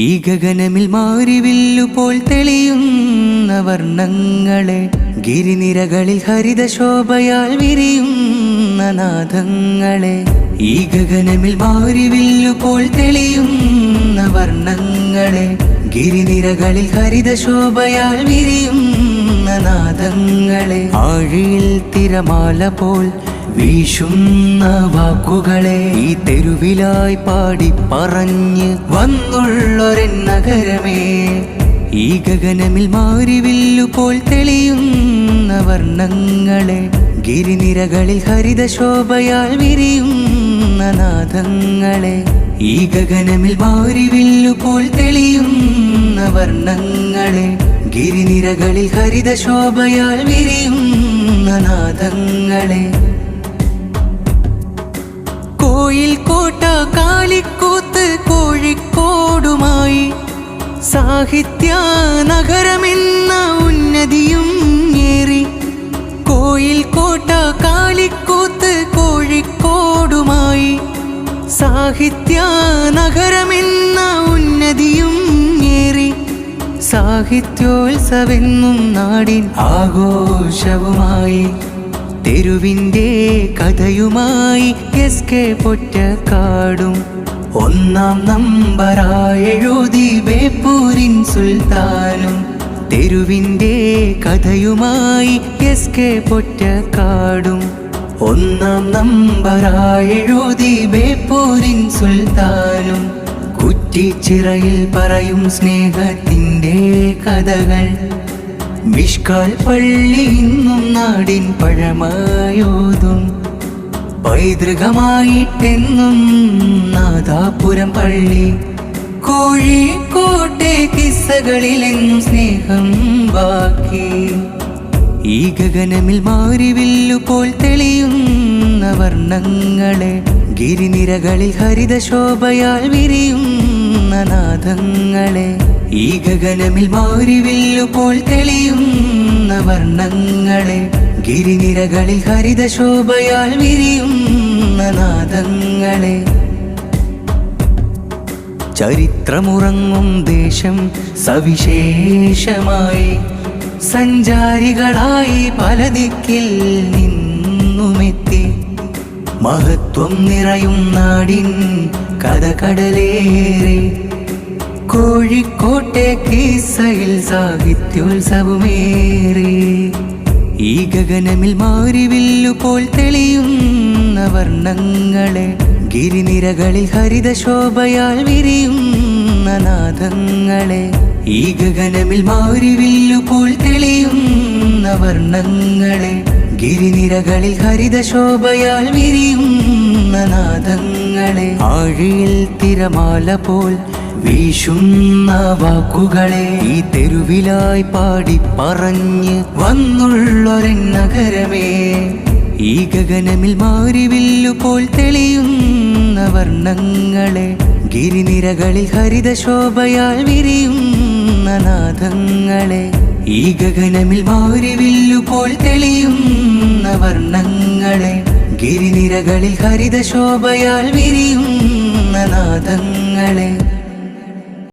ഈ ഗഗനമിൽ മാരിവില്ലുപോൽ തെളിയുന്ന വർണ്ണങ്ങളെ, ഗിരിനിരകളിൽ ഹരിതശോഭയാൽ വിരിയുന്ന നാദങ്ങളെ. ഈ ഗഗനമിൽ മാരിവില്ലുപോൽ തെളിയുന്ന വർണ്ണങ്ങളെ, ഗിരിനിരകളിൽ ഹരിതശോഭയാൽ വിരിയുന്ന നാദങ്ങളെ. ആഴിയിൽ തിരമാല പോൽ വീശുന്ന വാക്കുകളെ, ഈ തെരുവിലായി പാടി പറഞ്ഞ് വന്നുള്ളൊരെൻ നഗരമേ. ഈ ഗഗനമിൽ മാരിവില്ലുപോൽ തെളിയുന്ന വർണ്ണങ്ങളെ, ഗിരിനിരകളിൽ ഹരിതശോഭയാൽ വിരിയുന്ന നാദങ്ങളെ. ഈ ഗഗനമിൽ മാരിവില്ലുപോൽ തെളിയുന്ന വർണ്ണങ്ങളെ, ഗിരിനിരകളിൽ ഹരിതശോഭയാൽ വിരിയുന്ന നാദങ്ങളെ. കോയിൽ കോട്ട കാളിക്കൂത്ത് കോഴിക്കോടുമായി, സാഹിത്യ നഗരമെന്ന ഉന്നതിയും ഏറി. കോയിൽ കോട്ട കാളിക്കൂത്ത് കോഴിക്കോടുമായി, സാഹിത്യ നഗരമെന്ന ഉന്നതിയും ഏറി. സാഹിത്യോത്സവെന്നും നാടിൻ ആഘോഷവുമായി, തെരുവിൻ്റെ കഥയുമായി SK പൊറ്റക്കാടും ഒന്നാം നമ്പറായെഴുതി ബേപ്പൂരിൻ സുൽത്താനും. തെരുവിൻ്റെ കഥയുമായി SK പൊറ്റക്കാടും ഒന്നാം നമ്പറായെഴുതി ബേപ്പൂരിൻ സുൽത്താനും. കുറ്റിച്ചിറയിൽ പറയും സ്നേഹത്തിൻ്റെ കഥകൾ, മിഷ്കാൽ പള്ളി ഇന്നും നാടിൻ പഴമയോതും. പൈതൃകമായിട്ടെന്നും നാദാപുരം പള്ളി, കോഴിക്കോട്ടെ കിസ്സകളിലെന്നും സ്നേഹം ബാക്കി. ഈ ഗഗനമിൽ മാരിവില്ലുപോൽ തെളിയുന്ന വർണ്ണങ്ങളെ, ഗിരിനിരകളിൽ ഹരിതശോഭയാൽ വിരിയുന്ന നാദങ്ങളെ. ഈ ഗഗനമിൽ മാരിവില്ലുപോൽ തെളിയുന്ന വർണ്ണങ്ങളെ, ഗിരിനിരകളിൽ ഹരിതശോഭയാൽ വിരിയുന്ന നാദങ്ങളെ. ചരിത്രമുറങ്ങും ദേശം സവിശേഷമായി, സഞ്ചാരികളായി പല ദിക്കിൽ നിന്നുമെത്തി. മഹത്വം നിറയും നാടിൻ കഥകടലേറെ, കോഴിക്കോട്ടെ കിസ്സയിൽ സാഹിത്യോത്സവമേറെ. ഈ ഗഗനമിൽ മാരിവില്ലുപോൽ തെളിയുന്ന വർണ്ണങ്ങളെ, ഗിരിനിരകളിൽ ഹരിതശോഭയാൽ വിരിയുന്ന നാദങ്ങളെ. ഈ ഗഗനമിൽ മാരിവില്ലുപോൽ തെളിയുന്ന വർണ്ണങ്ങളെ, ഗിരിനിരകളിൽ ഹരിതശോഭയാൽ വിരിയുന്ന നാദങ്ങളെ. ആഴിയിൽ തിരമാല പോൽ വീശുന്ന വാക്കുകളെ, ഈ തെരുവിലായി പാടി പറഞ്ഞ് വന്നുള്ളൊരെൻ നഗരമേ. ഈ ഗഗനമിൽ മാരിവില്ലുപോൽ തെളിയുന്ന വർണ്ണങ്ങളെ, ഗിരിനിരകളിൽ ഹരിതശോഭയാൽ വിരിയുന്ന നാദങ്ങളെ. ഈ ഗഗനമിൽ മാരിവില്ലുപോൽ തെളിയുന്ന വർണ്ണങ്ങളെ, ഗിരിനിരകളിൽ ഹരിതശോഭയാൽ വിരിയുന്ന നാദങ്ങളെ.